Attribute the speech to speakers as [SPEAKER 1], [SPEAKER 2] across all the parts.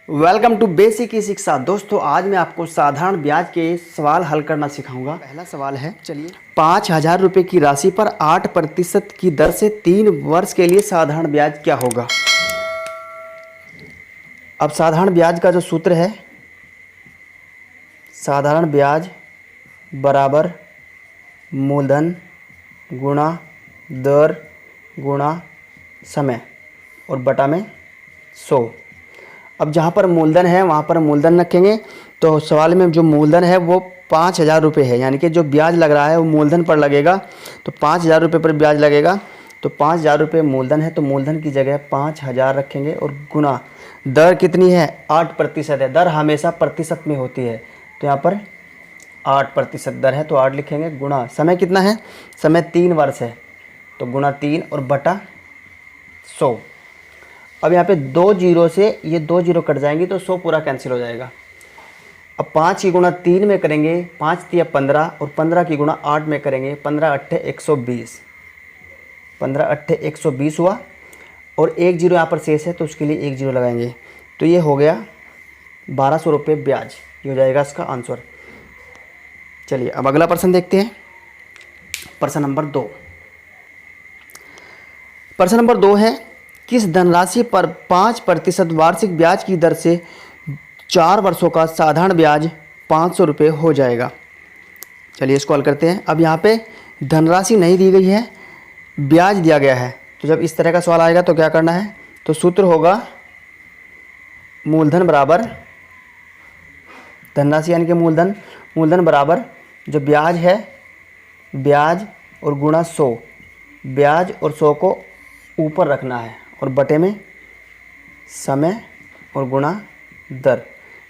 [SPEAKER 1] Welcome to basic की शिक्षा। दोस्तों आज मैं आपको साधारण ब्याज के सवाल हल करना सिखाऊंगा। पहला सवाल है, चलिए 5,000 रुपये की राशि पर 8% की दर से 3 वर्ष के लिए साधारण ब्याज क्या होगा। अब साधारण ब्याज का जो सूत्र है, साधारण ब्याज बराबर मूलधन गुणा दर गुणा समय और बटा में 100। अब जहाँ पर मूलधन है वहाँ पर मूलधन रखेंगे, तो सवाल में जो मूलधन है वो 5,000 रुपये है, यानी कि जो ब्याज लग रहा है वो मूलधन पर लगेगा। तो 5,000 रुपये पर ब्याज लगेगा, तो 5,000 रुपये मूलधन है, तो मूलधन की जगह 5,000 रखेंगे और गुना दर कितनी है, 8% है। दर हमेशा प्रतिशत में होती है, तो यहाँ पर 8% दर है, तो 8 लिखेंगे। गुणा समय कितना है, समय 3 वर्ष है, तो गुणा 3 और बटा 100। अब यहाँ पे 2 जीरो से ये 2 जीरो कट जाएंगी, तो 100 पूरा कैंसिल हो जाएगा। अब 5 की गुणा 3 में करेंगे, 5 तिया 15 और 15 की गुणा 8 में करेंगे, 15 अट्ठे 120, 15 अट्ठे 120 हुआ। और 1 जीरो यहाँ पर शेष है, तो उसके लिए 1 जीरो लगाएंगे, तो ये हो गया 1,200 रुपये ब्याज। ये हो जाएगा इसका आंसर। चलिए अब अगला प्रश्न देखते हैं, प्रश्न नंबर 2। प्रश्न नंबर 2 है, किस धनराशि पर 5% वार्षिक ब्याज की दर से 4 वर्षों का साधारण ब्याज 500 रुपये हो जाएगा। चलिए इसको हल करते हैं। अब यहाँ पे धनराशि नहीं दी गई है, ब्याज दिया गया है, तो जब इस तरह का सवाल आएगा तो क्या करना है, तो सूत्र होगा मूलधन बराबर धनराशि यानी कि मूलधन बराबर जो ब्याज है, ब्याज और गुणा 100, ब्याज और 100 को ऊपर रखना है और बटे में समय और गुणा दर।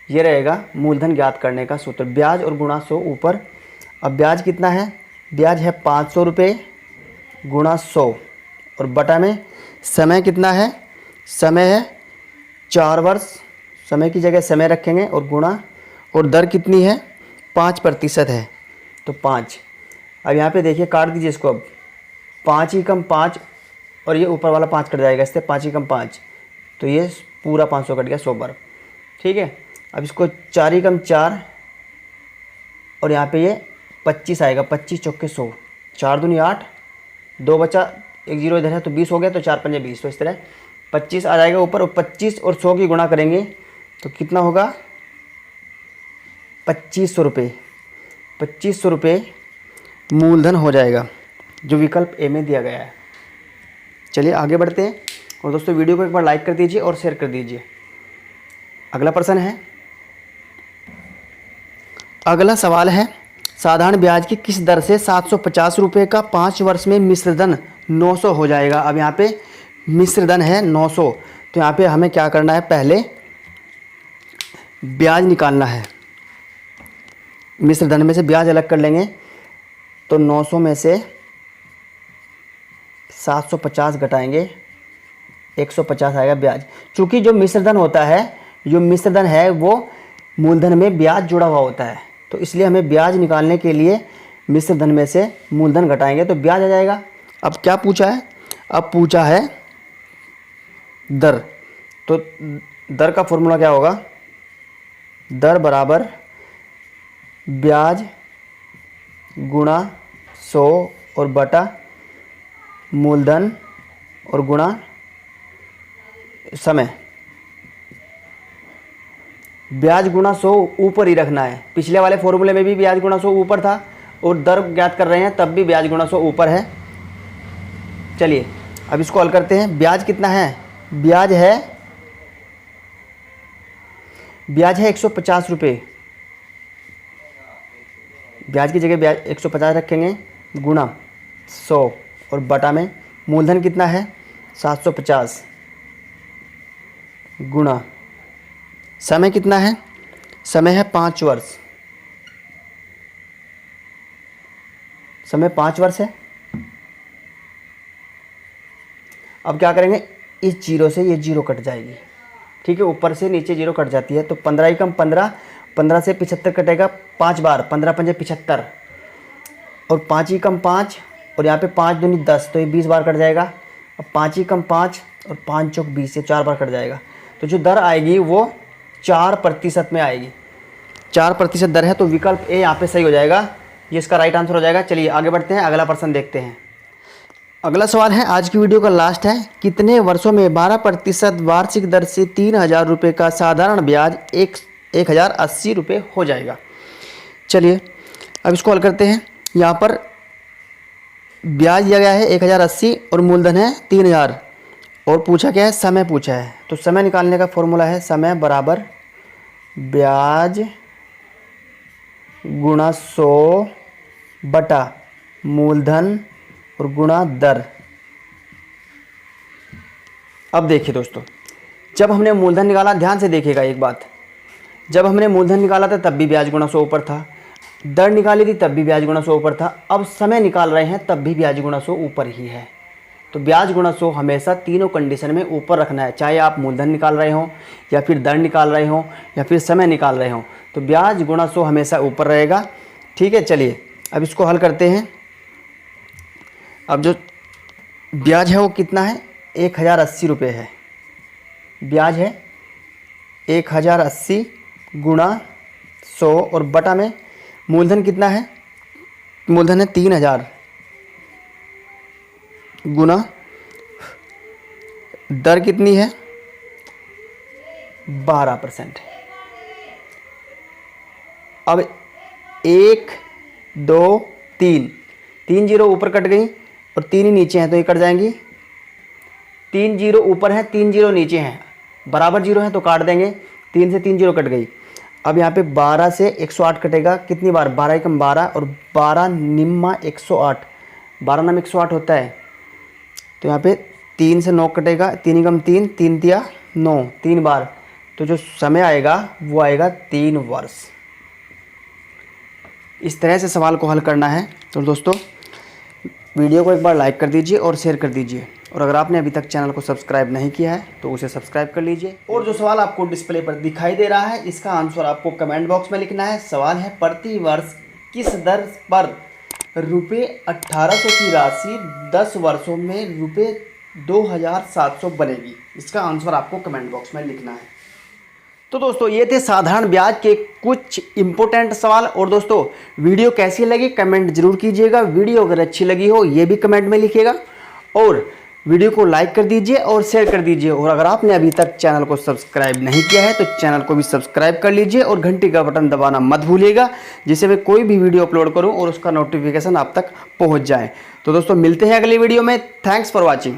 [SPEAKER 1] ये रहेगा मूलधन ज्ञात करने का सूत्र, ब्याज और गुणा 100 ऊपर। अब ब्याज कितना है, ब्याज है 500 रुपये गुणा 100 और बटा में समय कितना है, समय है 4 वर्ष, समय की जगह समय रखेंगे और गुणा और दर कितनी है 5% है, तो 5। अब यहाँ पे देखिए काट दीजिए इसको। अब 5 ही कम 5 और ये ऊपर वाला 5 कट जाएगा, इससे 5 ही कम 5, तो ये पूरा 500 कट गया 100 बार। ठीक है, अब इसको 4 ही कम 4 और यहाँ पे ये 25 आएगा, 25 चौके 100, 4 दूनी 8, 2 बचा, 1 जीरो इधर है, तो 20 हो गया, तो 4 पंजे 20, तो इस तरह 25 आ जाएगा ऊपर। और 25 और 100 की गुणा करेंगे तो कितना होगा 2,500 रुपये। 2,500 रुपये मूलधन हो जाएगा, जो विकल्प ए में दिया गया है। चलिए आगे बढ़ते हैं, और दोस्तों वीडियो को एक बार लाइक कर दीजिए और शेयर कर दीजिए। अगला प्रश्न है, अगला सवाल है, साधारण ब्याज की किस दर से 750 रुपये का 5 वर्ष में मिश्रधन 900 हो जाएगा। अब यहाँ पे मिश्रधन है 900, तो यहाँ पे हमें क्या करना है, पहले ब्याज निकालना है। मिश्रधन में से ब्याज अलग कर लेंगे, तो 900 में से 750 घटाएंगे, 150 आएगा ब्याज। चूँकि जो मिश्रधन होता है, जो मिश्रधन है वो मूलधन में ब्याज जुड़ा हुआ होता है, तो इसलिए हमें ब्याज निकालने के लिए मिश्रधन में से मूलधन घटाएंगे तो ब्याज आ जाएगा। अब क्या पूछा है, अब पूछा है दर, तो दर का फॉर्मूला क्या होगा, दर बराबर ब्याज गुणा 100 और बटा मूलधन और गुणा समय। ब्याज गुणा 100 ऊपर ही रखना है, पिछले वाले फॉर्मूले में भी ब्याज गुणा 100 ऊपर था और दर ज्ञात कर रहे हैं तब भी ब्याज गुणा 100 ऊपर है। चलिए अब इसको हल करते हैं। ब्याज कितना है, ब्याज है 150 रुपये, ब्याज की जगह ब्याज 150 रखेंगे, गुणा 100 और बटा में मूलधन कितना है 750 गुणा समय कितना है, समय है 5 वर्ष, समय 5 वर्ष है। अब क्या करेंगे, इस जीरो से ये जीरो कट जाएगी। ठीक है, ऊपर से नीचे जीरो कट जाती है, तो 15 ही कम 15, 15 से 75 कटेगा 5 बार, 15 पंजे 75 और 5 ही कम 5 और यहाँ पे 5 दूनी 10, तो ये 20 बार कट जाएगा। अब 5 ही कम 5 और 5 चौक 20, ये 4 बार कट जाएगा। तो जो दर आएगी वो 4% में आएगी। 4% दर है, तो विकल्प ए यहाँ पे सही हो जाएगा, ये इसका राइट आंसर हो जाएगा। चलिए आगे बढ़ते हैं, अगला प्रश्न देखते हैं। अगला सवाल है, आज की वीडियो का लास्ट है, कितने वर्षों में 12% वार्षिक दर से 3000 रुपये का साधारण ब्याज 1080 रुपये हो जाएगा। चलिए अब इसको हल करते हैं। यहाँ पर ब्याज दिया गया है 1080 और मूलधन है 3000 और पूछा क्या है, समय पूछा है। तो समय निकालने का फॉर्मूला है समय बराबर ब्याज गुणा 100 बटा मूलधन और गुणा दर। अब देखिए दोस्तों, जब हमने मूलधन निकाला, ध्यान से देखिएगा एक बात, जब हमने मूलधन निकाला था तब भी ब्याज गुणा 100 ऊपर था, दर निकाली थी तब भी ब्याज गुणा 100 ऊपर था, अब समय निकाल रहे हैं तब भी ब्याज गुणा 100 ऊपर ही है। तो ब्याज गुणा 100 हमेशा तीनों कंडीशन में ऊपर रखना है, चाहे आप मूलधन निकाल रहे हो या फिर दर निकाल रहे हो या फिर समय निकाल रहे हो, तो ब्याज गुणा 100 हमेशा ऊपर रहेगा। ठीक है, चलिए अब इसको हल करते हैं। अब जो ब्याज है वो कितना है, 1080 रुपये है। ब्याज है 1080 गुणा 100 और बटा में मूलधन कितना है, मूलधन है 3000 गुना दर कितनी है 12%। अब 1 2 3 जीरो ऊपर कट गई और 3 ही नीचे हैं तो ये कट जाएंगी। 3 जीरो ऊपर है, 3 जीरो नीचे हैं, बराबर जीरो है तो काट देंगे। 3 से 3 जीरो कट गई। अब यहाँ पे 12 से 108 कटेगा, कितनी बार, 12 एकम 12 और 12 निम्मा 108, 12 नाम 108 होता है। तो यहाँ पे 3 से 9 कटेगा, 3 एकम 3, 3 तिया 9, 3 बार, तो जो समय आएगा वो आएगा 3 वर्ष। इस तरह से सवाल को हल करना है। तो दोस्तों वीडियो को एक बार लाइक कर दीजिए और शेयर कर दीजिए, और अगर आपने अभी तक चैनल को सब्सक्राइब नहीं किया है तो उसे सब्सक्राइब कर लीजिए। और जो सवाल आपको डिस्प्ले पर दिखाई दे रहा है, इसका आंसर आपको कमेंट बॉक्स में लिखना है। सवाल है, प्रति वर्ष किस दर पर रुपये 1800 की राशि 10 वर्षों में रुपये 2700 बनेगी। इसका आंसर आपको कमेंट बॉक्स में लिखना है। तो दोस्तों ये थे साधारण ब्याज के कुछ इंपॉर्टेंट सवाल। और दोस्तों वीडियो कैसी लगी कमेंट जरूर कीजिएगा। वीडियो अगर अच्छी लगी हो ये भी कमेंट में लिखिएगा, और वीडियो को लाइक कर दीजिए और शेयर कर दीजिए। और अगर आपने अभी तक चैनल को सब्सक्राइब नहीं किया है तो चैनल को भी सब्सक्राइब कर लीजिए और घंटी का बटन दबाना मत भूलिएगा, जिससे मैं कोई भी वीडियो अपलोड करूं और उसका नोटिफिकेशन आप तक पहुंच जाए। तो दोस्तों मिलते हैं अगली वीडियो में। Thanks for watching.